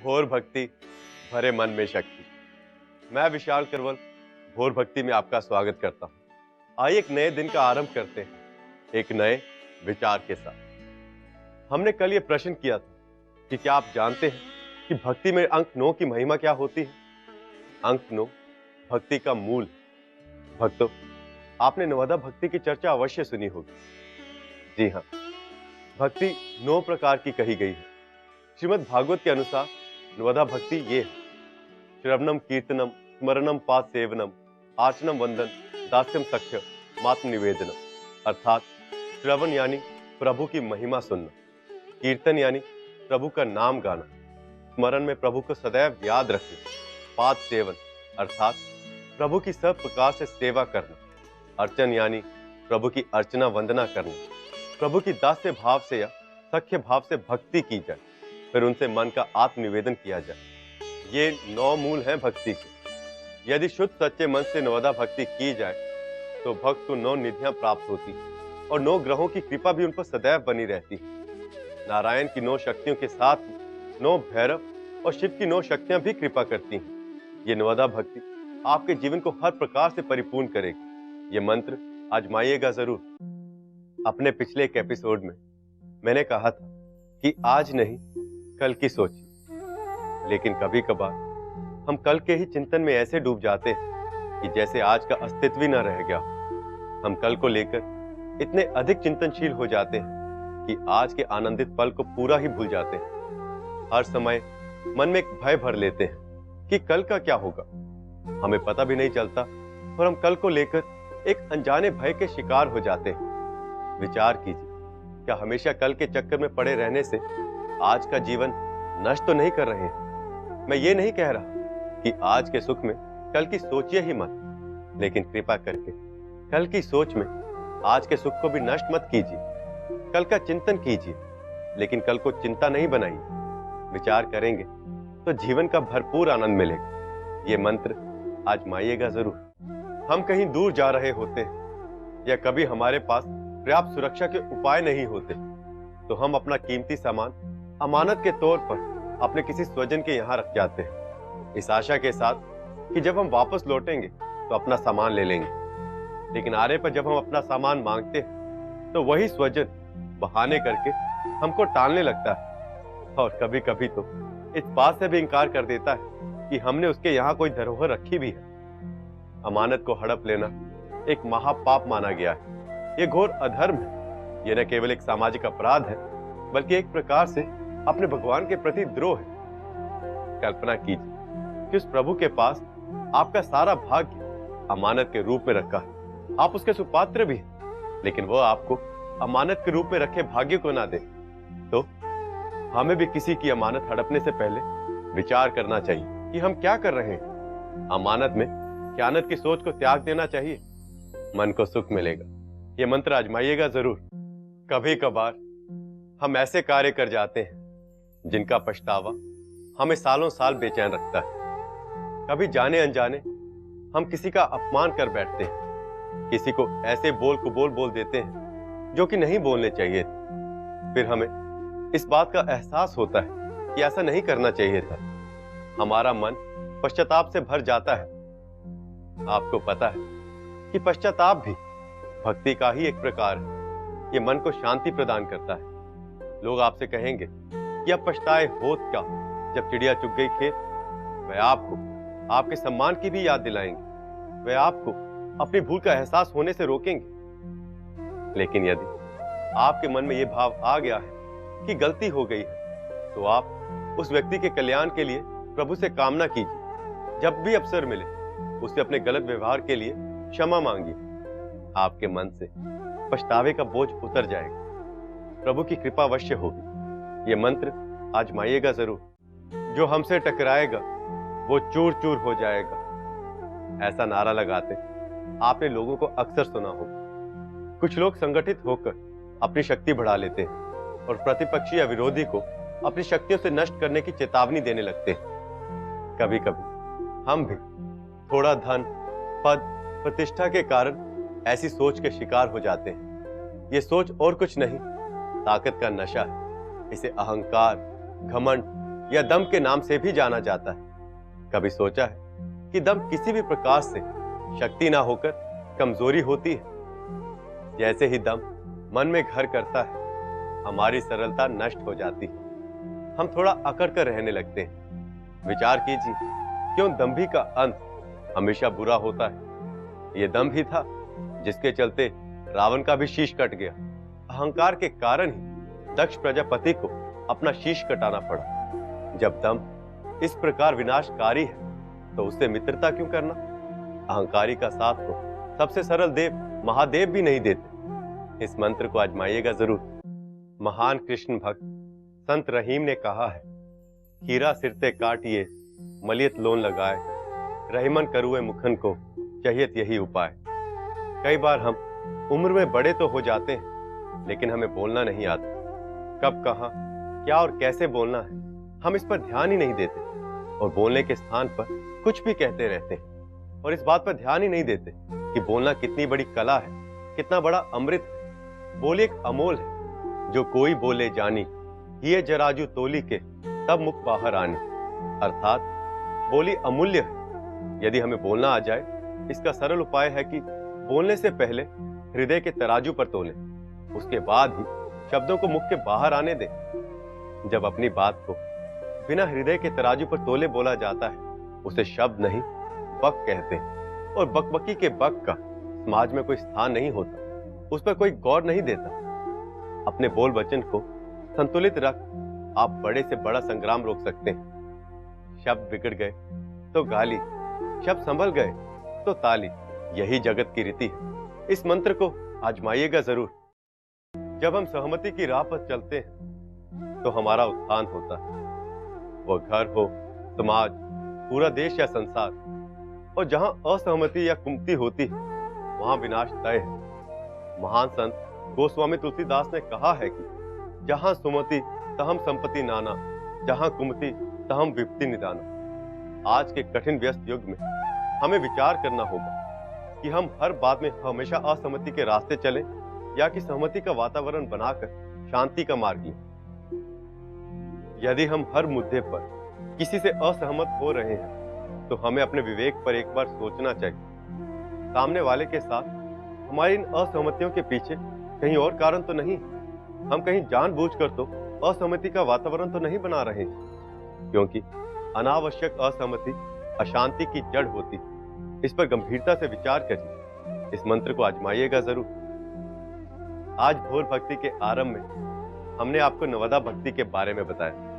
घोर भक्ति भरे मन में शक्ति। मैं विशाल करवल घोर भक्ति में आपका स्वागत करता हूँ। आइए एक नए दिन का आरंभ करते हैं, एक नए विचार के साथ। हमने कल ये प्रश्न किया था कि क्या आप जानते हैं कि भक्ति में अंक 9 की महिमा क्या होती है। अंक 9 भक्ति का मूल है। भक्तों, आपने नवदा भक्ति की चर्चा अवश्य सुनी होगी। जी हाँ, भक्ति 9 प्रकार की कही गई है। श्रीमद् भागवत के अनुसार नवदा भक्ति ये है: श्रवणम कीर्तनम स्मरणम पाद सेवनम आर्चनम वंदन दास्यम सख्य मात्म निवेदनम। अर्थात श्रवण यानी प्रभु की महिमा सुनना, कीर्तन यानी प्रभु का नाम गाना, स्मरण में प्रभु को सदैव याद रखना, पाद सेवन अर्थात प्रभु की सब प्रकार से सेवा करना, अर्चन यानी प्रभु की अर्चना वंदना करना, प्रभु की दास्य भाव से या सख्य भाव से भक्ति की जाए, फिर उनसे मन का आत्मनिवेदन किया जाए। ये 9 मूल हैं भक्ति के। यदि शुद्ध सच्चे मन से नवदा भक्ति की जाए तो भक्त को 9 निधियां प्राप्त होती और 9 ग्रहों की कृपा भी उन पर सदैव बनी रहती है। नारायण की 9 शक्तियों के साथ 9 भैरव और शिव की 9 शक्तियां भी कृपा करती हैं। ये नवदा भक्ति आपके जीवन को हर प्रकार से परिपूर्ण करेगी। ये मंत्र आजमाइएगा जरूर। अपने पिछले एक एपिसोड में मैंने कहा था कि आज नहीं कल की सोचिए, लेकिन कभी कभार हम कल के ही चिंतन में ऐसे डूब जाते हैं कि जैसे आज का अस्तित्व ही न रह गया। हम कल को लेकर इतने अधिक चिंतनशील हो जाते हैं कि आज के आनंदित पल को पूरा ही भूल जाते हैं। हर समय मन में एक भय भर लेते हैं कि कल का क्या होगा। हमें पता भी नहीं चलता और हम कल को लेकर एक अनजाने भय के शिकार हो जाते हैं। विचार कीजिए, क्या हमेशा कल के चक्कर में पड़े रहने से आज का जीवन नष्ट तो नहीं कर रहे हैं। मैं ये नहीं कह रहा कि आज के सुख में कल की सोचिए ही मत, लेकिन कृपा करके कल की सोच में आज के सुख को भी नष्ट मत कीजिए। कल का चिंतन कीजिए, लेकिन कल को चिंता नहीं बनाइए। विचार करेंगे तो जीवन का भरपूर आनंद मिलेगा। ये मंत्र आजमाइएगा जरूर। हम कहीं दूर जा रहे होते हैं या कभी हमारे पास पर्याप्त सुरक्षा के उपाय नहीं होते, तो हम अपना कीमती सामान अमानत के तौर पर अपने किसी स्वजन के यहाँ रख जाते हैं, इस आशा के साथ कि जब हम वापस लौटेंगे तो अपना सामान ले लेंगे। लेकिन आने पर जब हम अपना सामान मांगते हैं तो वही स्वजन बहाने करके हमको टालने लगता है और कभी कभी तो इस बात से भी इनकार कर देता है कि हमने उसके यहाँ कोई धरोहर रखी भी है। अमानत को हड़प लेना एक महापाप माना गया है। ये घोर अधर्म है। यह न केवल एक सामाजिक अपराध है, बल्कि एक प्रकार से अपने भगवान के प्रति द्रोह है। कल्पना कीजिए कि उस प्रभु के पास आपका सारा भाग्य अमानत के रूप में रखा है। आप उसके सुपात्र भी हैं, लेकिन वो आपको अमानत के रूप में रखे भाग्य को ना दे, तो हमें भी किसी की अमानत हड़पने से पहले विचार करना चाहिए कि हम क्या कर रहे हैं। अमानत में खयानत की सोच को त्याग देना चाहिए, मन को सुख मिलेगा। ये मंत्र आजमाइएगा जरूर। कभी कभार हम ऐसे कार्य कर जाते हैं जिनका पछतावा हमें सालों साल बेचैन रखता है। कभी जाने अनजाने हम किसी का अपमान कर बैठते हैं, किसी को ऐसे बोल कुबोल बोल देते हैं जो कि नहीं बोलने चाहिए थे। फिर हमें इस बात का एहसास होता है कि ऐसा नहीं करना चाहिए था। हमारा मन पश्चाताप से भर जाता है। आपको पता है कि पश्चाताप भी भक्ति का ही एक प्रकार है। ये मन को शांति प्रदान करता है। लोग आपसे कहेंगे कि अब पछताए होत क्या जब चिड़िया चुग गई खेत। वे आपको आपके सम्मान की भी याद दिलाएंगे। वे आपको अपनी भूल का एहसास होने से रोकेंगे। लेकिन यदि आपके मन में यह भाव आ गया है कि गलती हो गई है, तो आप उस व्यक्ति के कल्याण के लिए प्रभु से कामना कीजिए। जब भी अवसर मिले उससे अपने गलत व्यवहार के लिए क्षमा मांगिए। आपके मन से पछतावे का बोझ उतर जाएगा। प्रभु की कृपा अवश्य होगी। ये मंत्र आजमाइएगा जरूर। जो हमसे टकराएगा वो चूर चूर हो जाएगा। ऐसा नारा लगाते आपने लोगों को अक्सर सुना होगा। कुछ लोग संगठित होकर अपनी शक्ति बढ़ा लेते हैं और प्रतिपक्षी या विरोधी को अपनी शक्तियों से नष्ट करने की चेतावनी देने लगते हैं। कभी कभी हम भी थोड़ा धन, पद, प्रतिष्ठा के कारण ऐसी सोच के शिकार हो जाते हैं। ये सोच और कुछ नहीं, ताकत का नशा है। इसे अहंकार, घमंड या दम के नाम से भी जाना जाता है। कभी सोचा है कि दम किसी भी प्रकार से शक्ति ना होकर कमजोरी होती है? जैसे ही दम मन में घर करता है, हमारी सरलता नष्ट हो जाती है, हम थोड़ा अकड़ कर रहने लगते हैं। विचार कीजिए, क्यों दंभी का अंत हमेशा बुरा होता है? ये दंभ ही था जिसके चलते रावण का भी शीश कट गया। अहंकार के कारण ही दक्ष प्रजापति को अपना शीश कटाना पड़ा। जब दंभ इस प्रकार विनाशकारी है तो उससे मित्रता क्यों करना? अहंकारी का साथ तो सबसे सरल देव महादेव भी नहीं देते। इस मंत्र को आजमाइएगा जरूर। महान कृष्ण भक्त संत रहीम ने कहा है, हीरा सिरते काटिए मलियत लोन लगाए, रहीमन करुए मुखन को चाहिए यही उपाय। कई बार हम उम्र में बड़े तो हो जाते हैं, लेकिन हमें बोलना नहीं आता। कब, कहां, क्या और कैसे बोलना है, हम इस पर ध्यान ही नहीं देते और बोलने के स्थान पर कुछ भी कहते रहते हैं और इस बात पर ध्यान ही नहीं देते कि बोलना कितनी बड़ी कला है, कितना बड़ा अमृत है। बोली एक अमोल है, जो कोई बोले जानी, ये जराजू तोली के तब मुख बाहर आनी। अर्थात बोली अमूल्य है। यदि हमें बोलना आ जाए, इसका सरल उपाय है कि बोलने से पहले हृदय के तराजू पर तोलें, उसके बाद ही शब्दों को मुख के बाहर आने दें। जब अपनी बात को बिना हृदय के तराजू पर तोले बोला जाता है, उसे शब्द नहीं बक कहते हैं। और बकबकी के बक का समाज में कोई स्थान नहीं होता, उस पर कोई गौर नहीं देता। अपने बोल वचन को संतुलित रख आप बड़े से बड़ा संग्राम रोक सकते हैं। शब्द बिगड़ गए तो गाली, शब्द संभल गए तो ताली, यही जगत की रीति है। इस मंत्र को आजमाइएगा जरूर। जब हम सहमति की राह पर चलते हैं तो हमारा उत्थान होता है। वो घर हो, समाज, पूरा देश या संसार। और जहां असहमति या कुमति होती है, वहां विनाश तय है। महान संत गोस्वामी तुलसीदास ने कहा है कि जहां सुमति तहम संपत्ति नाना, जहां कुमति तहम विपत्ति निदाना। आज के कठिन व्यस्त युग में हमें विचार करना होगा कि हम हर बात में हमेशा असहमति के रास्ते चलें या कि सहमति का वातावरण बनाकर शांति का मार्ग लें। यदि हम हर मुद्दे पर किसी से असहमत हो रहे हैं तो हमें अपने विवेक पर एक बार सोचना चाहिए। सामने वाले के साथ हमारी इन असहमतियों के पीछे कहीं और कारण तो नहीं, हम कहीं जानबूझकर तो असहमति का वातावरण तो नहीं बना रहे हैं, क्योंकि अनावश्यक असहमति अशांति की जड़ होती है। इस पर गंभीरता से विचार करिए। इस मंत्र को आजमाइएगा जरूर। आज भोर भक्ति के आरंभ में हमने आपको नवदा भक्ति के बारे में बताया।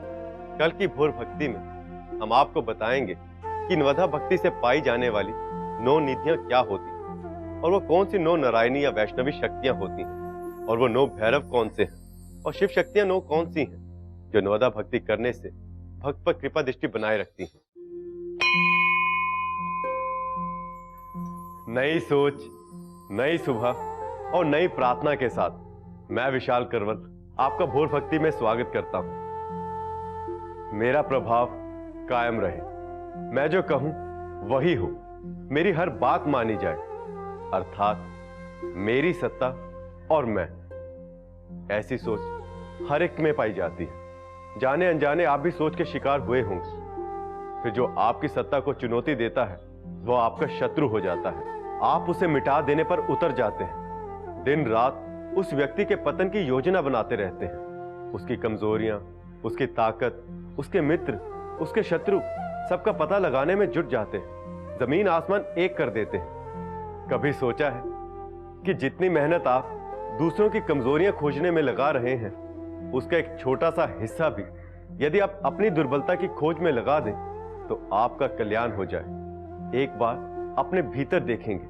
कल की भोर भक्ति में हम आपको बताएंगे कि नवदा भक्ति से पाई जाने वाली 9 निधियां क्या होती हैं और वो कौन सी 9 नारायणी या वैष्णवी शक्तियां होती हैं, और वो 9 भैरव कौन से हैं, और शिव शक्तियां 9 कौन सी हैं जो नवदा भक्ति करने से भक्त पर कृपा दृष्टि बनाए रखती हैं। नई सोच, नई सुबह और नई प्रार्थना के साथ मैं विशाल करवल आपका भोर भक्ति में स्वागत करता हूं। मेरा प्रभाव कायम रहे, मैं जो कहूं वही हो, मेरी हर बात मानी जाए, अर्थात मेरी सत्ता और मैं। ऐसी सोच हर एक में पाई जाती है। जाने अनजाने आप भी सोच के शिकार हुए होंगे। फिर जो आपकी सत्ता को चुनौती देता है वह आपका शत्रु हो जाता है। आप उसे मिटा देने पर उतर जाते हैं। दिन रात उस व्यक्ति के पतन की योजना बनाते रहते हैं। उसकी कमजोरियां, उसकी ताकत, उसके मित्र, उसके शत्रु, सबका पता लगाने में जुट जाते हैं। जमीन आसमान एक कर देते हैं। कभी सोचा है कि जितनी मेहनत आप दूसरों की कमजोरियां खोजने में लगा रहे हैं, उसका एक छोटा सा हिस्सा भी यदि आप अपनी दुर्बलता की खोज में लगा दें तो आपका कल्याण हो जाए। एक बार अपने भीतर देखेंगे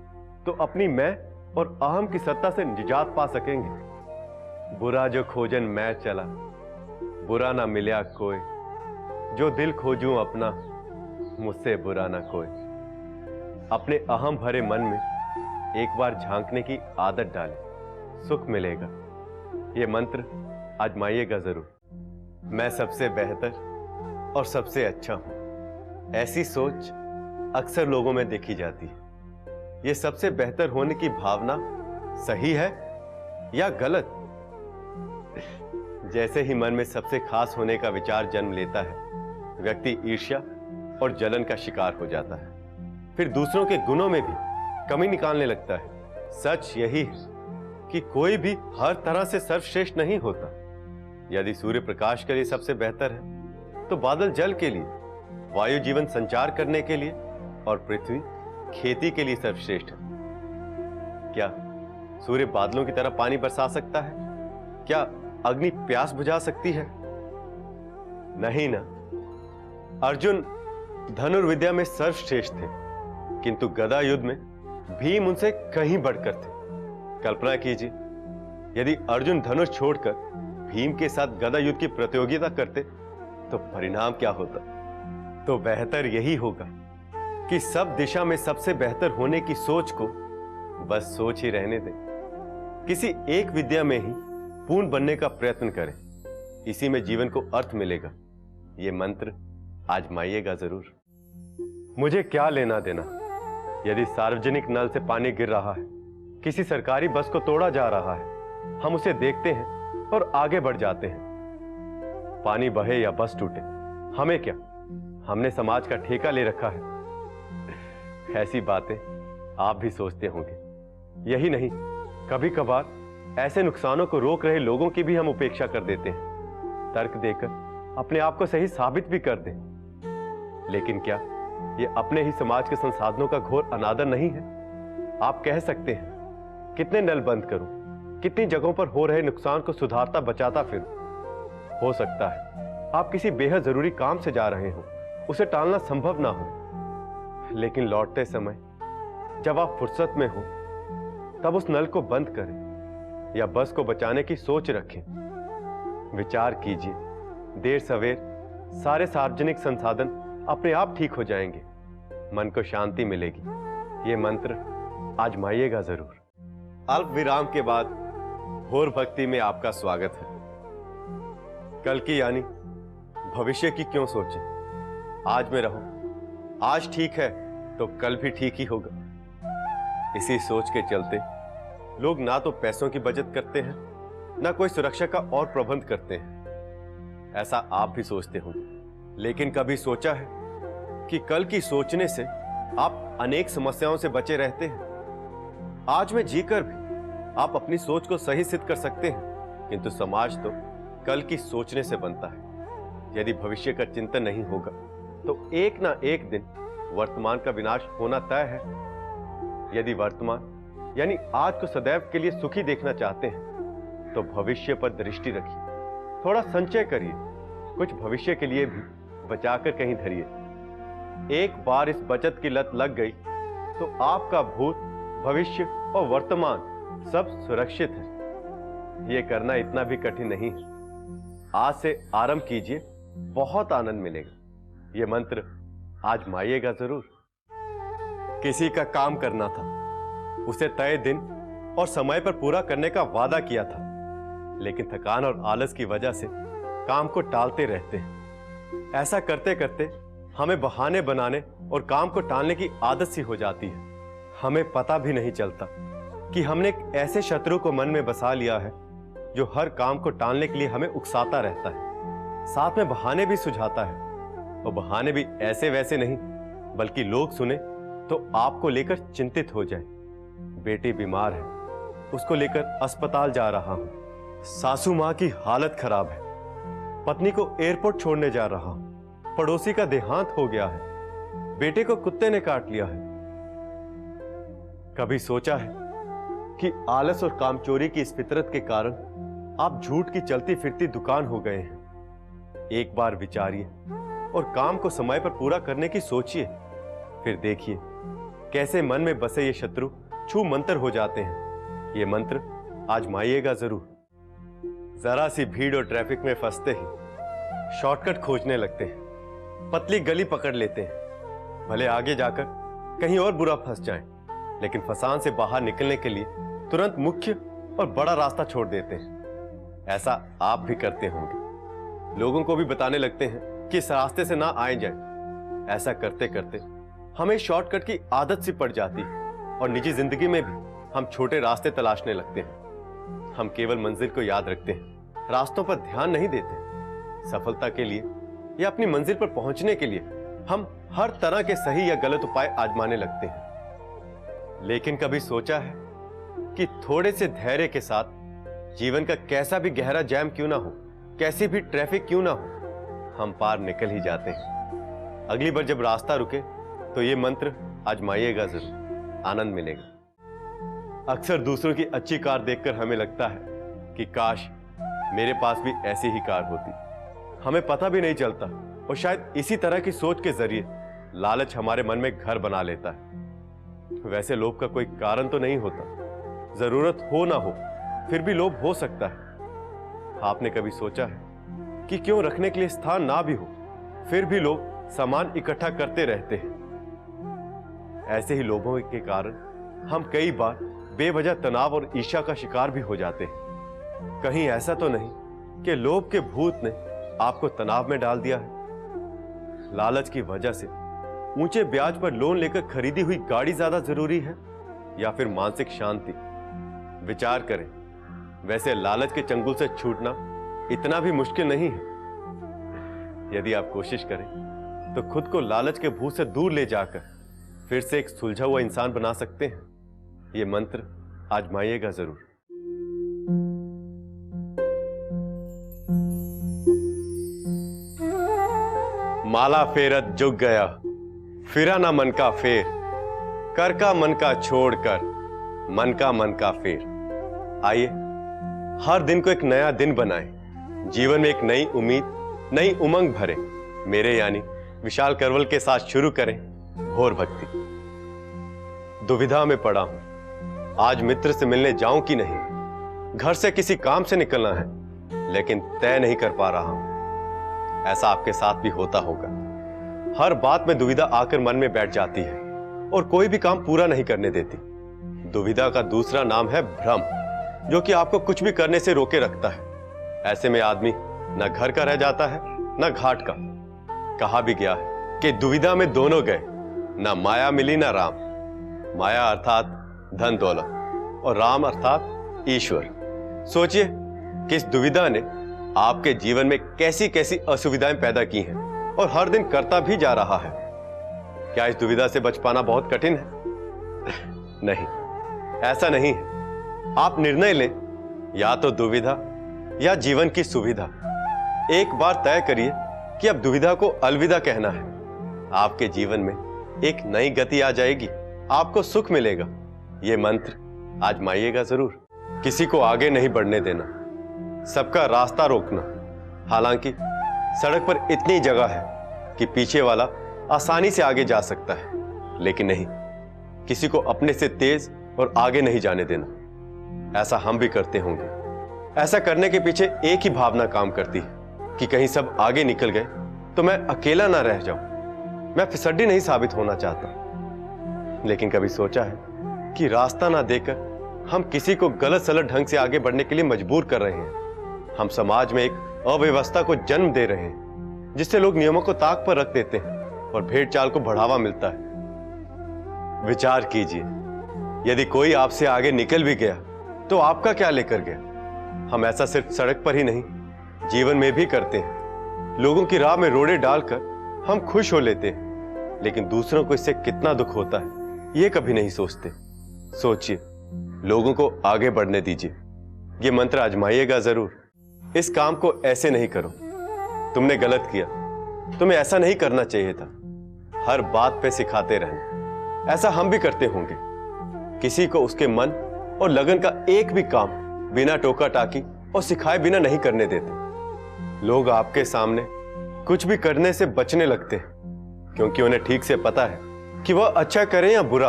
तो अपनी मैं और अहम की सत्ता से निजात पा सकेंगे। बुरा जो खोजन मैं चला, बुरा ना मिला कोई, जो दिल खोजूं अपना, मुझसे बुरा ना कोई। अपने अहम भरे मन में एक बार झांकने की आदत डालें, सुख मिलेगा। यह मंत्र आजमाइएगा जरूर। मैं सबसे बेहतर और सबसे अच्छा हूं, ऐसी सोच अक्सर लोगों में देखी जाती है। यह सबसे बेहतर होने की भावना सही है या गलत? जैसे ही मन में सबसे खास होने का विचार जन्म लेता है, व्यक्ति ईर्ष्या और जलन का शिकार हो जाता है, फिर दूसरों के गुणों में भी कमी निकालने लगता है। सच यही है कि कोई भी हर तरह से सर्वश्रेष्ठ नहीं होता। यदि सूर्य प्रकाश के लिए सबसे बेहतर है, तो बादल जल के लिए, वायु जीवन संचार करने के लिए और पृथ्वी खेती के लिए सर्वश्रेष्ठ है। क्या सूर्य बादलों की तरह पानी बरसा सकता है? क्या अग्नि प्यास बुझा सकती है? नहीं ना। अर्जुन धनुर्विद्या में सर्वश्रेष्ठ थे, किंतु गदा युद्ध में भीम उनसे कहीं बढ़कर थे। कल्पना कीजिए, यदि अर्जुन धनुष छोड़कर भीम के साथ गदा युद्ध की प्रतियोगिता करते तो परिणाम क्या होता? तो बेहतर यही होगा कि सब दिशा में सबसे बेहतर होने की सोच को बस सोच ही रहने दें। किसी एक विद्या में ही पूर्ण बनने का प्रयत्न करें, इसी में जीवन को अर्थ मिलेगा। यह मंत्र आजमाइएगा जरूर। मुझे क्या लेना देना यदि सार्वजनिक नल से पानी गिर रहा है, किसी सरकारी बस को तोड़ा जा रहा है, हम उसे देखते हैं और आगे बढ़ जाते हैं। पानी बहे या बस टूटे, हमें क्या? हमने समाज का ठेका ले रखा है। ऐसी बातें आप भी सोचते होंगे। यही नहीं, कभी कभार ऐसे नुकसानों को रोक रहे लोगों की भी हम उपेक्षा कर देते हैं, तर्क देकर अपने आप को सही साबित भी कर दें। लेकिन क्या ये अपने ही समाज के संसाधनों का घोर अनादर नहीं है? आप कह सकते हैं, कितने नल बंद करूं, कितनी जगहों पर हो रहे नुकसान को सुधारता बचाता फिरूं। हो सकता है आप किसी बेहद जरूरी काम से जा रहे हो, उसे टालना संभव ना हो, लेकिन लौटते समय जब आप फुर्सत में हो तब उस नल को बंद करें या बस को बचाने की सोच रखें। विचार कीजिए, देर सवेर सारे सार्वजनिक संसाधन अपने आप ठीक हो जाएंगे, मन को शांति मिलेगी। यह मंत्र आजमाइएगा जरूर। अल्प विराम के बाद घोर भक्ति में आपका स्वागत है। कल की यानी भविष्य की क्यों सोचें? आज में रहो। आज ठीक है तो कल भी ठीक ही होगा। इसी सोच के चलते लोग ना तो पैसों की बचत करते हैं, ना कोई सुरक्षा का और प्रबंध करते हैं। ऐसा आप भी सोचते होंगे, लेकिन कभी सोचा है कि कल की सोचने से आप अनेक समस्याओं से बचे रहते हैं? आज में जीकर भी आप अपनी सोच को सही सिद्ध कर सकते हैं, किंतु समाज तो कल की सोचने से बनता है। यदि भविष्य का चिंतन नहीं होगा तो एक ना एक दिन वर्तमान का विनाश होना तय है। यदि वर्तमान यानी आज को सदैव के लिए सुखी देखना चाहते हैं तो भविष्य पर दृष्टि रखिए, थोड़ा संचय करिए, कुछ भविष्य के लिए भी बचाकर कहीं धरिए। एक बार इस बचत की लत लग गई तो आपका भूत, भविष्य और वर्तमान सब सुरक्षित है। यह करना इतना भी कठिन नहीं है। आज से आरंभ कीजिए, बहुत आनंद मिलेगा। यह मंत्र आजमाइएगा जरूर। किसी का काम करना था, उसे तय दिन और समय पर पूरा करने का वादा किया था, लेकिन थकान और आलस की वजह से काम को टालते रहते हैं। ऐसा करते करते हमें बहाने बनाने और काम को टालने की आदत सी हो जाती है। हमें पता भी नहीं चलता कि हमने एक ऐसे शत्रु को मन में बसा लिया है जो हर काम को टालने के लिए हमें उकसाता रहता है, साथ में बहाने भी सुझाता है। और बहाने भी ऐसे वैसे नहीं, बल्कि लोग सुने तो आपको लेकर चिंतित हो जाए। बेटी बीमार है, उसको लेकर अस्पताल जा रहा हूं। सासू मां की हालत खराब है, पत्नी को एयरपोर्ट छोड़ने जा रहा हूं। पड़ोसी का देहांत हो गया है, बेटे को कुत्ते ने काट लिया है। कभी सोचा है कि आलस और कामचोरी की इस फितरत के कारण आप झूठ की चलती फिरती दुकान हो गए हैं? एक बार विचारिए और काम को समय पर पूरा करने की सोचिए, फिर देखिए कैसे मन में बसे ये शत्रु छू मंतर हो जाते हैं। ये मंत्र आजमाइएगा जरूर। जरा सी भीड़ और ट्रैफिक में फंसते ही शॉर्टकट खोजने लगते हैं, पतली गली पकड़ लेते हैं, भले आगे जाकर कहीं और बुरा फंस जाएं, लेकिन फसान से बाहर निकलने के लिए तुरंत मुख्य और बड़ा रास्ता छोड़ देते हैं। ऐसा आप भी करते होंगे। लोगों को भी बताने लगते हैं कि इस रास्ते से ना आए जाएं। ऐसा करते करते हमें शॉर्टकट की आदत सी पड़ जाती है और निजी जिंदगी में भी हम छोटे रास्ते तलाशने लगते हैं। हम केवल मंजिल को याद रखते हैं, रास्तों पर ध्यान नहीं देते। सफलता के लिए या अपनी मंजिल पर पहुंचने के लिए हम हर तरह के सही या गलत उपाय आजमाने लगते हैं। लेकिन कभी सोचा है कि थोड़े से धैर्य के साथ जीवन का कैसा भी गहरा जैम क्यों ना हो, कैसी भी ट्रैफिक क्यों ना हो, हम पार निकल ही जाते हैं। अगली बार जब रास्ता रुके तो ये मंत्र आजमाइएगा जरूर, आनंद मिलेगा। अक्सर दूसरों की अच्छी कार देखकर हमें लगता है कि काश मेरे पास भी ऐसी ही कार होती। हमें पता भी नहीं चलता और शायद इसी तरह की सोच के जरिए लालच हमारे मन में घर बना लेता है। वैसे लोभ का कोई कारण तो नहीं होता, जरूरत हो ना हो फिर भी लोभ हो सकता है। आपने कभी सोचा है कि क्यों रखने के लिए स्थान ना भी हो फिर भी लोग सामान इकट्ठा करते रहते हैं? ऐसे ही लोभों के कारण हम कई बार बेवजह तनाव और ईर्ष्या का शिकार भी हो जाते हैं। कहीं ऐसा तो नहीं कि लोभ के भूत ने आपको तनाव में डाल दिया है? लालच की वजह से ऊंचे ब्याज पर लोन लेकर खरीदी हुई गाड़ी ज्यादा जरूरी है या फिर मानसिक शांति? विचार करें। वैसे लालच के चंगुल से छूटना इतना भी मुश्किल नहीं है। यदि आप कोशिश करें तो खुद को लालच के भूत से दूर ले जाकर फिर से एक सुलझा हुआ इंसान बना सकते हैं। यह मंत्र आजमाइएगा जरूर। माला फेरत जुग गया, फिरा ना मन का फेर, कर का मन का छोड़कर मन का फेर। आइए हर दिन को एक नया दिन बनाएं, जीवन में एक नई उम्मीद, नई उमंग भरें। मेरे यानी विशाल करवल के साथ शुरू करें भोर भक्ति। दुविधा में पड़ा हूं, आज मित्र से मिलने जाऊं कि नहीं। घर से किसी काम से निकलना है लेकिन तय नहीं कर पा रहा हूं। ऐसा आपके साथ भी होता होगा। हर बात में दुविधा आकर मन में बैठ जाती है और कोई भी काम पूरा नहीं करने देती। दुविधा का दूसरा नाम है भ्रम, जो कि आपको कुछ भी करने से रोके रखता है। ऐसे में आदमी न घर का रह जाता है न घाट का। कहा भी गया है कि दुविधा में दोनों गए, न माया मिली न राम। माया अर्थात धन दौलत और राम अर्थात ईश्वर। सोचिए कि इस दुविधा ने आपके जीवन में कैसी कैसी असुविधाएं पैदा की हैं और हर दिन करता भी जा रहा है। क्या इस दुविधा से बच पाना बहुत कठिन है? नहीं, ऐसा नहीं है। आप निर्णय लें, या तो दुविधा या जीवन की सुविधा। एक बार तय करिए कि अब दुविधा को अलविदा कहना है। आपके जीवन में एक नई गति आ जाएगी, आपको सुख मिलेगा। यह मंत्र आजमाइएगा जरूर। किसी को आगे नहीं बढ़ने देना, सबका रास्ता रोकना। हालांकि सड़क पर इतनी जगह है कि पीछे वाला आसानी से आगे जा सकता है, लेकिन नहीं, किसी को अपने से तेज और आगे नहीं जाने देना। ऐसा हम भी करते होंगे। ऐसा करने के पीछे एक ही भावना काम करती है कि कहीं सब आगे निकल गए तो मैं अकेला ना रह जाऊं। मैं फिसड्डी नहीं साबित होना चाहता। लेकिन कभी सोचा है कि रास्ता ना देकर हम किसी को गलत सलत ढंग से आगे बढ़ने के लिए मजबूर कर रहे हैं। हम समाज में एक अव्यवस्था को जन्म दे रहे हैं, जिससे लोग नियमों को ताक पर रख देते हैं और भेड़ चाल को बढ़ावा मिलता है। विचार कीजिए, यदि कोई आपसे आगे निकल भी गया तो आपका क्या लेकर गया? हम ऐसा सिर्फ सड़क पर ही नहीं, जीवन में भी करते हैं। लोगों की राह में रोड़े डालकर हम खुश हो लेते हैं, लेकिन दूसरों को इससे कितना दुख होता है यह कभी नहीं सोचते। सोचिए, लोगों को आगे बढ़ने दीजिए। यह मंत्र आजमाइएगा जरूर। इस काम को ऐसे नहीं करो, तुमने गलत किया, तुम्हें ऐसा नहीं करना चाहिए था। हर बात पे सिखाते रहना। ऐसा हम भी करते होंगे। किसी को उसके मन और लगन का एक भी काम बिना टोका टाकी और सिखाए बिना नहीं करने देते। लोग आपके सामने कुछ भी करने से बचने लगते हैं, क्योंकि उन्हें ठीक से पता है कि वह अच्छा करें या बुरा,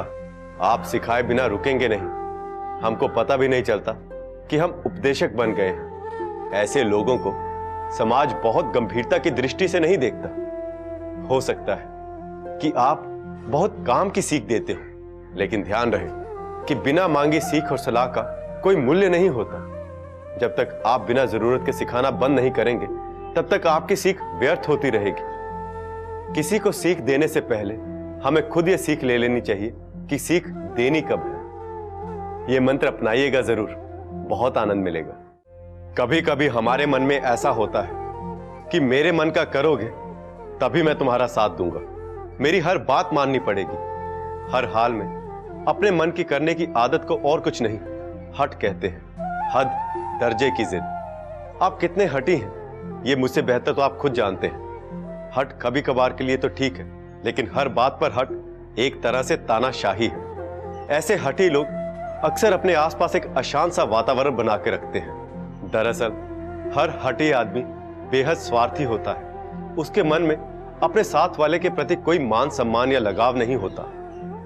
आप सिखाए बिना रुकेंगे नहीं। हमको पता भी नहीं चलता कि हम उपदेशक बन गए हैं। ऐसे लोगों को समाज बहुत गंभीरता की दृष्टि से नहीं देखता। हो सकता है कि आप बहुत काम की सीख देते हो, लेकिन ध्यान रहे कि बिना मांगी सीख और सलाह का कोई मूल्य नहीं होता। जब तक आप बिना जरूरत के सिखाना बंद नहीं करेंगे, तब तक आपकी सीख व्यर्थ होती रहेगी। किसी को सीख देने से पहले हमें खुद यह सीख ले लेनी चाहिए कि सीख देनी कब है। यह मंत्र अपनाइएगा जरूर, बहुत आनंद मिलेगा। कभी कभी हमारे मन में ऐसा होता है कि मेरे मन का करोगे तभी मैं तुम्हारा साथ दूंगा। मेरी हर बात माननी पड़ेगी, हर हाल में। अपने मन की करने की आदत को और कुछ नहीं हट कहते हैं, हद दर्जे की जिद। आप कितने हठी हैं ये मुझसे बेहतर तो आप खुद जानते हैं। हट कभी कभार के लिए तो ठीक है, लेकिन हर बात पर हट एक तरह से तानाशाही है। ऐसे हठी लोग अक्सर अपने आसपास एक अशांत सा वातावरण बना के रखते हैं। दरअसल हर हठी आदमी बेहद स्वार्थी होता है। उसके मन में अपने साथ वाले के प्रति कोई मान सम्मान या लगाव नहीं होता।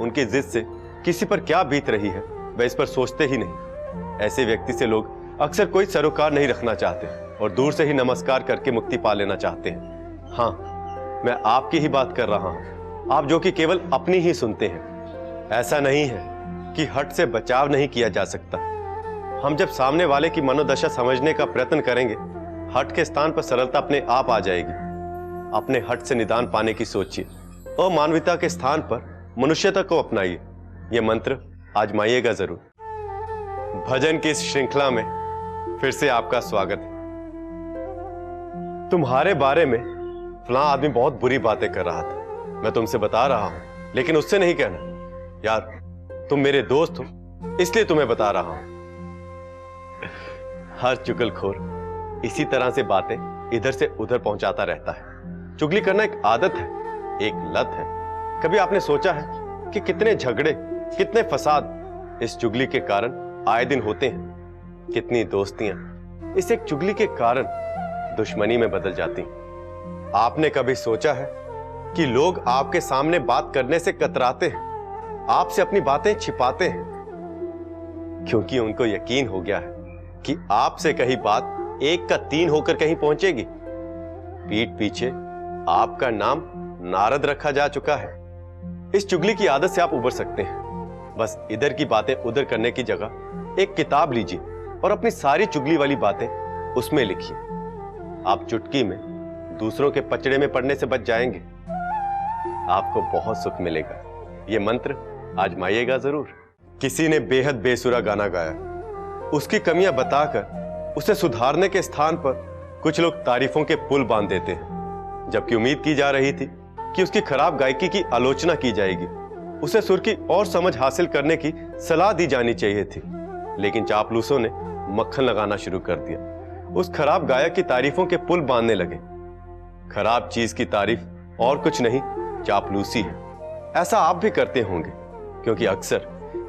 उनकी जिद से किसी पर क्या बीत रही है वह इस पर सोचते ही नहीं। ऐसे व्यक्ति से लोग अक्सर कोई सरोकार नहीं रखना चाहते और दूर से ही नमस्कार करके मुक्ति पा लेना चाहते हैं। हाँ, मैं आपकी ही बात कर रहा हूं, आप जो कि केवल अपनी ही सुनते हैं। ऐसा नहीं है कि हट से बचाव नहीं किया जा सकता। हम जब सामने वाले की मनोदशा समझने का प्रयत्न करेंगे, हट के स्थान पर सरलता अपने आप आ जाएगी। अपने हट से निदान पाने की सोचिए, अमानविकता के स्थान पर मनुष्यता को अपनाइए। यह मंत्र आजमाइएगा जरूर। भजन की इस श्रृंखला में फिर से आपका स्वागत है। तुम्हारे बारे में फलां आदमी बहुत बुरी बातें कर रहा था, मैं तुमसे बता रहा हूं, लेकिन उससे नहीं कहना। यार, तुम मेरे दोस्त हो इसलिए तुम्हें बता रहा हूं। हर चुगलखोर इसी तरह से बातें इधर से उधर पहुंचाता रहता है। चुगली करना एक आदत है, एक लत है। कभी आपने सोचा है कि कितने झगड़े, कितने फसाद इस चुगली के कारण आए दिन होते हैं? कितनी दोस्तियां इस एक चुगली के कारण दुश्मनी में बदल जाती। आपने कभी सोचा है कि लोग आपके सामने बात करने से कतराते हैं, आपसे अपनी बातें छिपाते हैं, क्योंकि उनको यकीन हो गया है कि आपसे कही बात एक का तीन होकर कहीं पहुंचेगी। पीठ पीछे आपका नाम नारद रखा जा चुका है। इस चुगली की आदत से आप उबर सकते हैं। बस इधर की बातें उधर करने की जगह एक किताब लीजिए और अपनी सारी चुगली वाली बातें उसमें लिखिए। आप चुटकी में दूसरों के पचड़े में पड़ने से बच जाएंगे। आपको बहुत सुख मिलेगा। यह मंत्र आजमाइएगा जरूर। किसी ने बेहद बेसुरा गाना गाया, उसकी कमियां बताकर उसे सुधारने के स्थान पर कुछ लोग तारीफों के पुल बांध देते हैं, जबकि उम्मीद की जा रही थी कि उसकी खराब गायकी की आलोचना की जाएगी, उसे सुर की और समझ हासिल करने की सलाह दी जानी चाहिए थी। लेकिन चापलूसों ने मक्खन लगाना शुरू कर दिया, उस खराब गायक की तारीफों के पुल बांधने लगे। खराब चीज की तारीफ और कुछ नहीं, चापलूसी है। ऐसा आप भी करते होंगे, क्योंकि अक्सर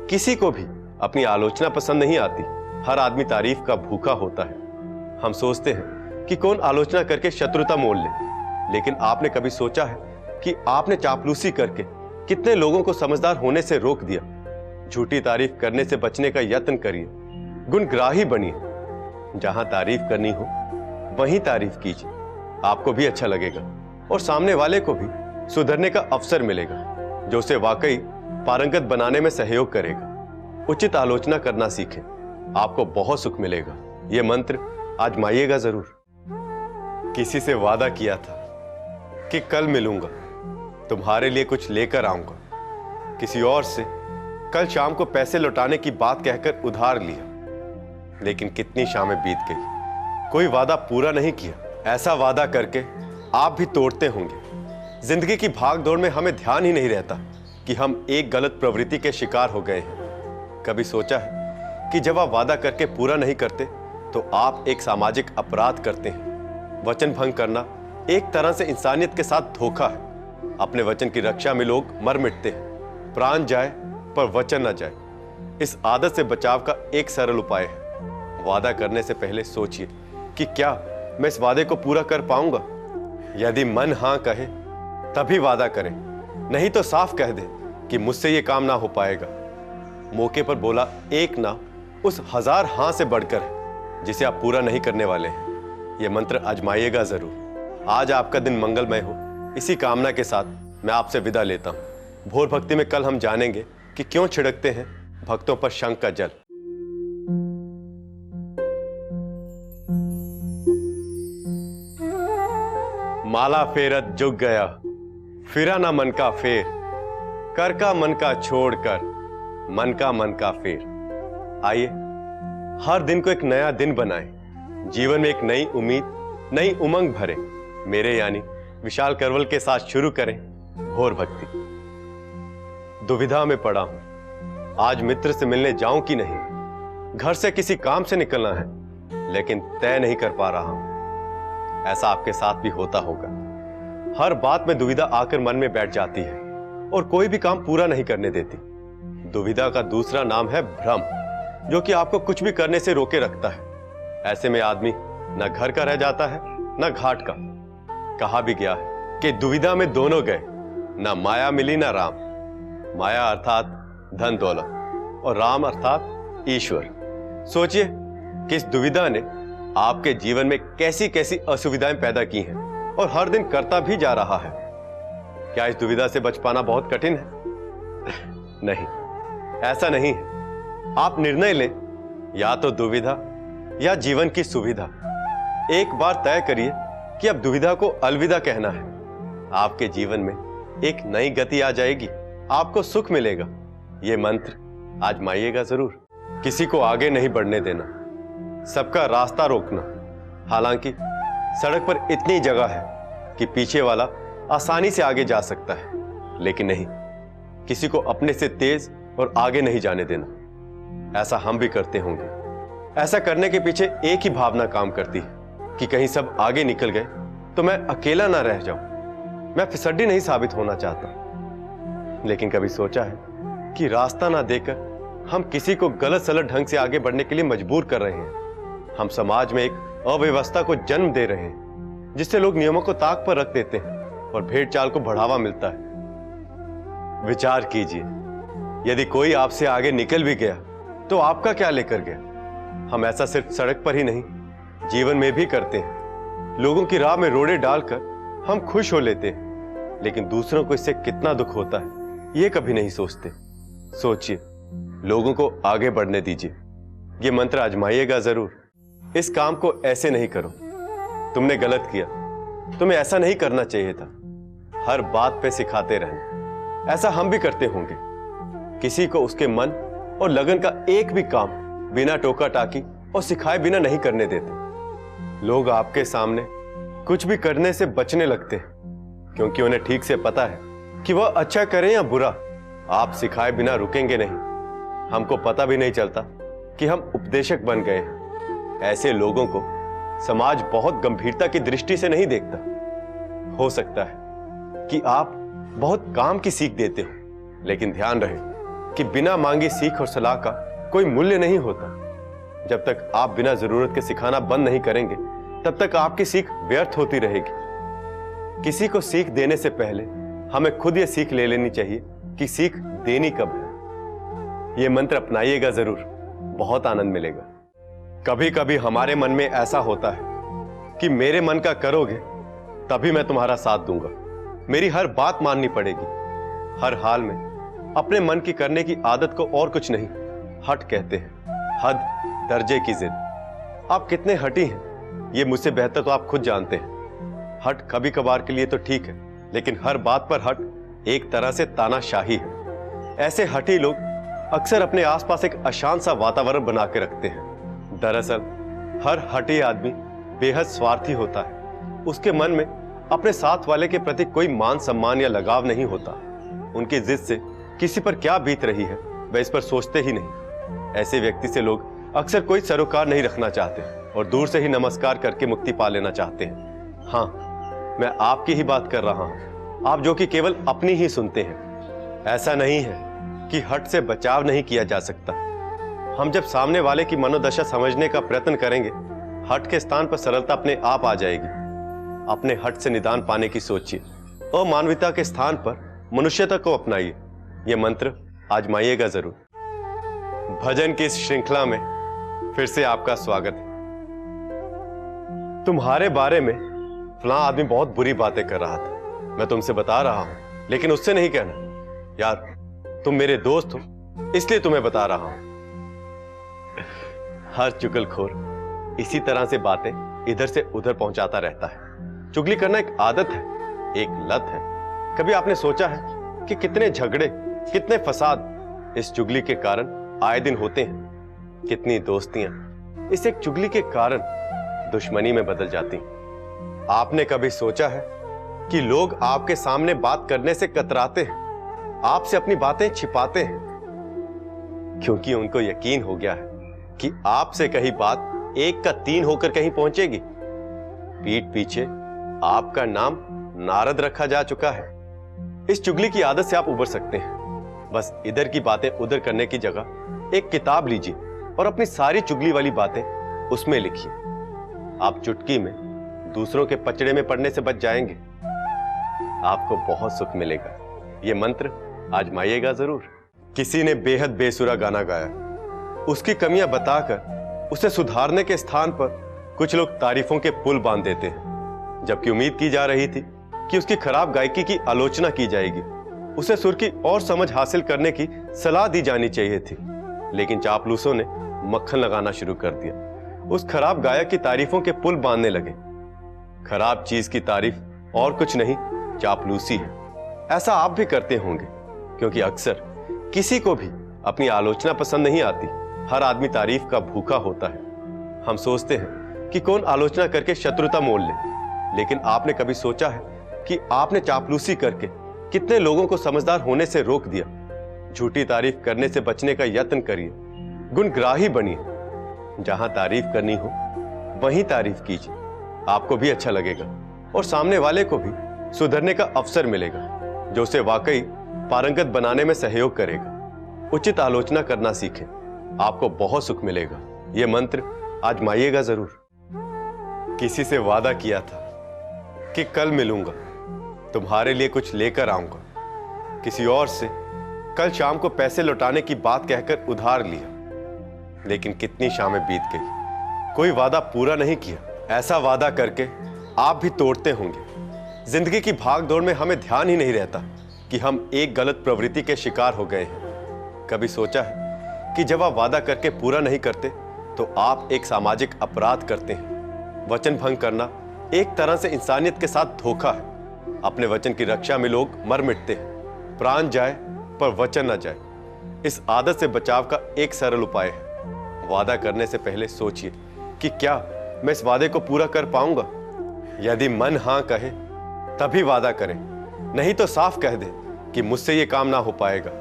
किसी को भी अपनी आलोचना पसंद नहीं आती। हर आदमी तारीफ का भूखा होता है। हम सोचते हैं कि कौन आलोचना करके शत्रुता मोल ले, लेकिन आपने कभी सोचा है कि आपने चापलूसी करके कितने लोगों को समझदार होने से रोक दिया? झूठी तारीफ करने से बचने का यत्न करिए, गुणग्राही बनिए। जहां तारीफ करनी हो वहीं तारीफ कीजिए, आपको भी अच्छा लगेगा और सामने वाले को भी सुधरने का अवसर मिलेगा, जो उसे वाकई पारंगत बनाने में सहयोग करेगा। उचित आलोचना करना सीखें, आपको बहुत सुख मिलेगा। यह मंत्र आजमाइएगा जरूर। किसी से वादा किया था कि कल मिलूंगा, तुम्हारे लिए कुछ लेकर आऊंगा। किसी और से कल शाम को पैसे लौटाने की बात कहकर उधार लिया, लेकिन कितनी शामें बीत गई, कोई वादा पूरा नहीं किया। ऐसा वादा करके आप भी तोड़ते होंगे। जिंदगी की भागदौड़ में हमें ध्यान ही नहीं रहता कि हम एक गलत प्रवृत्ति के शिकार हो गए हैं। कभी सोचा है कि जब आप वादा करके पूरा नहीं करते तो आप एक सामाजिक अपराध करते हैं? वचन भंग करना एक तरह से इंसानियत के साथ धोखा है। अपने वचन की रक्षा में लोग मर मिटते हैं। प्राण जाए पर वचन न जाए, इस आदत से बचाव का एक सरल उपाय है। वादा करने से पहले सोचिए कि क्या मैं इस वादे को पूरा कर पाऊंगा। यदि मन हां कहे तभी वादा करें, नहीं तो साफ कह दें कि मुझसे यह काम ना हो पाएगा। मौके पर बोला एक ना उस 1000 हां से बढ़कर है जिसे आप पूरा नहीं करने वाले हैं। यह मंत्र आजमाइएगा जरूर। आज आपका दिन मंगलमय हो, इसी कामना के साथ मैं आपसे विदा लेता हूं। भोर भक्ति में कल हम जानेंगे कि क्यों छिड़कते हैं भक्तों पर शंख का जल। माला फेरत जुग गया, फिरा ना मन का फेर, कर का मन का छोड़कर मन का फेर। आइए हर दिन को एक नया दिन बनाएं, जीवन में एक नई उम्मीद, नई उमंग भरे। मेरे यानी विशाल करवल के साथ शुरू करें भोर भक्ति। दुविधा में पड़ा हूं, आज मित्र से मिलने जाऊं कि नहीं। घर से किसी काम से निकलना है, लेकिन तय नहीं कर पा रहा हूं। ऐसा आपके साथ भी होता होगा। हर बात में दुविधा आकर मन में बैठ जाती है और कोई भी काम पूरा नहीं करने देती। दुविधा का दूसरा नाम है भ्रम, जो कि आपको कुछ भी करने से रोके रखता है। ऐसे में आदमी न घर का रह जाता है न घाट का। कहा भी गया है कि दुविधा में दोनों गए, न माया मिली न राम। माया अर्थात धन दौलत और राम अर्थात ईश्वर। सोचिए कि इस दुविधा ने आपके जीवन में कैसी कैसी असुविधाएं पैदा की हैं और हर दिन करता भी जा रहा है। क्या इस दुविधा से बच पाना बहुत कठिन है? नहीं, ऐसा नहीं है। आप निर्णय लें, या तो दुविधा या जीवन की सुविधा। एक बार तय करिए कि अब दुविधा को अलविदा कहना है। आपके जीवन में एक नई गति आ जाएगी, आपको सुख मिलेगा। यह मंत्र आजमाइएगा जरूर। किसी को आगे नहीं बढ़ने देना, सबका रास्ता रोकना। हालांकि सड़क पर इतनी जगह है कि पीछे वाला आसानी से आगे जा सकता है, लेकिन नहीं, किसी को अपने से तेज और आगे नहीं जाने देना। ऐसा हम भी करते होंगे। ऐसा करने के पीछे एक ही भावना काम करती है कि कहीं सब आगे निकल गए तो मैं अकेला ना रह जाऊं। मैं फिसड्डी नहीं साबित होना चाहता। लेकिन कभी सोचा है कि रास्ता ना देकर हम किसी को गलत सलत ढंग से आगे बढ़ने के लिए मजबूर कर रहे हैं। हम समाज में एक अव्यवस्था को जन्म दे रहे हैं, जिससे लोग नियमों को ताक पर रख देते हैं और भेड़ चाल को बढ़ावा मिलता है। विचार कीजिए, यदि कोई आपसे आगे निकल भी गया तो आपका क्या लेकर गया? हम ऐसा सिर्फ सड़क पर ही नहीं, जीवन में भी करते हैं। लोगों की राह में रोड़े डालकर हम खुश हो लेते हैं, लेकिन दूसरों को इससे कितना दुख होता है ये कभी नहीं सोचते। सोचिए, लोगों को आगे बढ़ने दीजिए। ये मंत्र आजमाइएगा जरूर। इस काम को ऐसे नहीं करो, तुमने गलत किया, तुम्हें ऐसा नहीं करना चाहिए था। हर बात पे सिखाते रहना। ऐसा हम भी करते होंगे। किसी को उसके मन और लगन का एक भी काम बिना टोका टाकी और सिखाए बिना नहीं करने देते। लोग आपके सामने कुछ भी करने से बचने लगते हैं, क्योंकि उन्हें ठीक से पता है कि वह अच्छा करें या बुरा, आप सिखाए बिना रुकेंगे नहीं। हमको पता भी नहीं चलता कि हम उपदेशक बन गए हैं। ऐसे लोगों को समाज बहुत गंभीरता की दृष्टि से नहीं देखता। हो सकता है कि आप बहुत काम की सीख देते हो, लेकिन ध्यान रहे कि बिना मांगी सीख और सलाह का कोई मूल्य नहीं होता। जब तक आप बिना जरूरत के सिखाना बंद नहीं करेंगे, तब तक आपकी सीख व्यर्थ होती रहेगी। किसी को सीख देने से पहले हमें खुद यह सीख ले लेनी चाहिए कि सीख देनी कब है। यह मंत्र अपनाइएगा जरूर, बहुत आनंद मिलेगा। कभी कभी हमारे मन में ऐसा होता है कि मेरे मन का करोगे तभी मैं तुम्हारा साथ दूंगा। मेरी हर बात माननी पड़ेगी। हर हाल में अपने मन की करने की आदत को और कुछ नहीं, हट कहते हैं। हद दर्जे की जिद। आप कितने हठी हैं ये मुझसे बेहतर तो आप खुद जानते हैं। हट कभी कभार के लिए तो ठीक है, लेकिन हर बात पर हट एक तरह से तानाशाही है। ऐसे हठी लोग अक्सर अपने आसपास एक अशांत सा वातावरण बना के रखते हैं। दरअसल हर हठी आदमी बेहद स्वार्थी होता है। उसके मन में अपने साथ वाले के प्रति कोई मान सम्मान या लगाव नहीं होता। उनकी जिद से किसी पर क्या बीत रही है वह इस पर सोचते ही नहीं। ऐसे व्यक्ति से लोग अक्सर कोई सरोकार नहीं रखना चाहते और दूर से ही नमस्कार करके मुक्ति पा लेना चाहते हैं। हाँ, मैं आपकी ही बात कर रहा हूं, आप जो कि केवल अपनी ही सुनते हैं। ऐसा नहीं है कि हट से बचाव नहीं किया जा सकता। हम जब सामने वाले की मनोदशा समझने का प्रयत्न करेंगे, हट के स्थान पर सरलता अपने आप आ जाएगी। अपने हट से निदान पाने की सोचिए। अमानविकता के स्थान पर मनुष्यता को अपनाइए। यह मंत्र आजमाइएगा जरूर। भजन की इस श्रृंखला में फिर से आपका स्वागत है। तुम्हारे बारे में फलां आदमी बहुत बुरी बातें कर रहा था, मैं तुमसे बता रहा हूं, लेकिन उससे नहीं कहना। यार, तुम मेरे दोस्त हो, इसलिए तुम्हें बता रहा हूं। हर चुगलखोर इसी तरह से बातें इधर से उधर पहुंचाता रहता है। चुगली करना एक आदत है, एक लत है। कभी आपने सोचा है कि कितने झगड़े, कितने फसाद इस चुगली के कारण आए दिन होते हैं? कितनी दोस्तियां इस एक चुगली के कारण दुश्मनी में बदल जाती। आपने कभी सोचा है कि लोग आपके सामने बात करने से कतराते हैं, आपसे अपनी बातें छिपाते हैं, क्योंकि उनको यकीन हो गया है कि आपसे कही बात एक का तीन होकर कहीं पहुंचेगी। पीठ पीछे आपका नाम नारद रखा जा चुका है। इस चुगली की आदत से आप उबर सकते हैं। बस इधर की बातें उधर करने की जगह एक किताब लीजिए और अपनी सारी चुगली वाली बातें उसमें लिखिए। आप चुटकी में दूसरों के पचड़े में पड़ने से बच जाएंगे। आपको बहुत सुख मिलेगा। यह मंत्र आजमाइएगा जरूर। किसी ने बेहद बेसुरा गाना गाया, उसकी कमियां बताकर उसे सुधारने के स्थान पर कुछ लोग तारीफों के पुल बांध देते हैं, जबकि उम्मीद की जा रही थी कि उसकी खराब गायकी की आलोचना की जाएगी, उसे सुर की और समझ हासिल करने की सलाह दी जानी चाहिए थी। लेकिन चापलूसों ने मक्खन लगाना शुरू कर दिया। उस खराब गायक की तारीफों के पुल बांधने लगे। खराब चीज की तारीफ और कुछ नहीं, चापलूसी है। ऐसा आप भी करते होंगे, क्योंकि अक्सर किसी को भी अपनी आलोचना पसंद नहीं आती। हर आदमी तारीफ का भूखा होता है। हम सोचते हैं कि कौन आलोचना करके शत्रुता मोल ले, लेकिन आपने कभी सोचा है कि आपने चापलूसी करके कितने लोगों को समझदार होने से रोक दिया। झूठी तारीफ करने से बचने का यत्न करिए, गुणग्राही बनिए। जहां तारीफ करनी हो वहीं तारीफ कीजिए, आपको भी अच्छा लगेगा और सामने वाले को भी सुधरने का अवसर मिलेगा, जो उसे वाकई पारंगत बनाने में सहयोग करेगा। उचित आलोचना करना सीखें, आपको बहुत सुख मिलेगा। यह मंत्र आजमाइएगा जरूर। किसी से वादा किया था कि कल मिलूंगा, तुम्हारे लिए कुछ लेकर आऊंगा। किसी और से कल शाम को पैसे लौटाने की बात कहकर उधार लिया, लेकिन कितनी शामें बीत गई, कोई वादा पूरा नहीं किया। ऐसा वादा करके आप भी तोड़ते होंगे। जिंदगी की भागदौड़ में हमें ध्यान ही नहीं रहता कि हम एक गलत प्रवृत्ति के शिकार हो गए हैं। कभी सोचा है कि जब आप वादा करके पूरा नहीं करते तो आप एक सामाजिक अपराध करते हैं। वचन भंग करना एक तरह से इंसानियत के साथ धोखा है। अपने वचन की रक्षा में लोग मर मिटते हैं। प्राण जाए पर वचन न जाए, इस आदत से बचाव का एक सरल उपाय है। वादा करने से पहले सोचिए कि क्या मैं इस वादे को पूरा कर पाऊंगा। यदि मन हां कहे तभी वादा करें, नहीं तो साफ कह दें कि मुझसे यह काम ना हो पाएगा।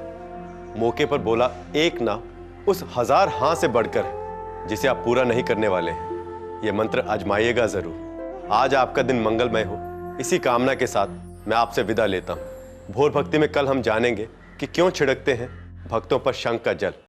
मौके पर बोला एक ना उस 1000 हां से बढ़कर है जिसे आप पूरा नहीं करने वाले हैं। यह मंत्र आजमाइएगा जरूर। आज आपका दिन मंगलमय हो, इसी कामना के साथ मैं आपसे विदा लेता हूं। भोर भक्ति में कल हम जानेंगे कि क्यों छिड़कते हैं भक्तों पर शंख का जल।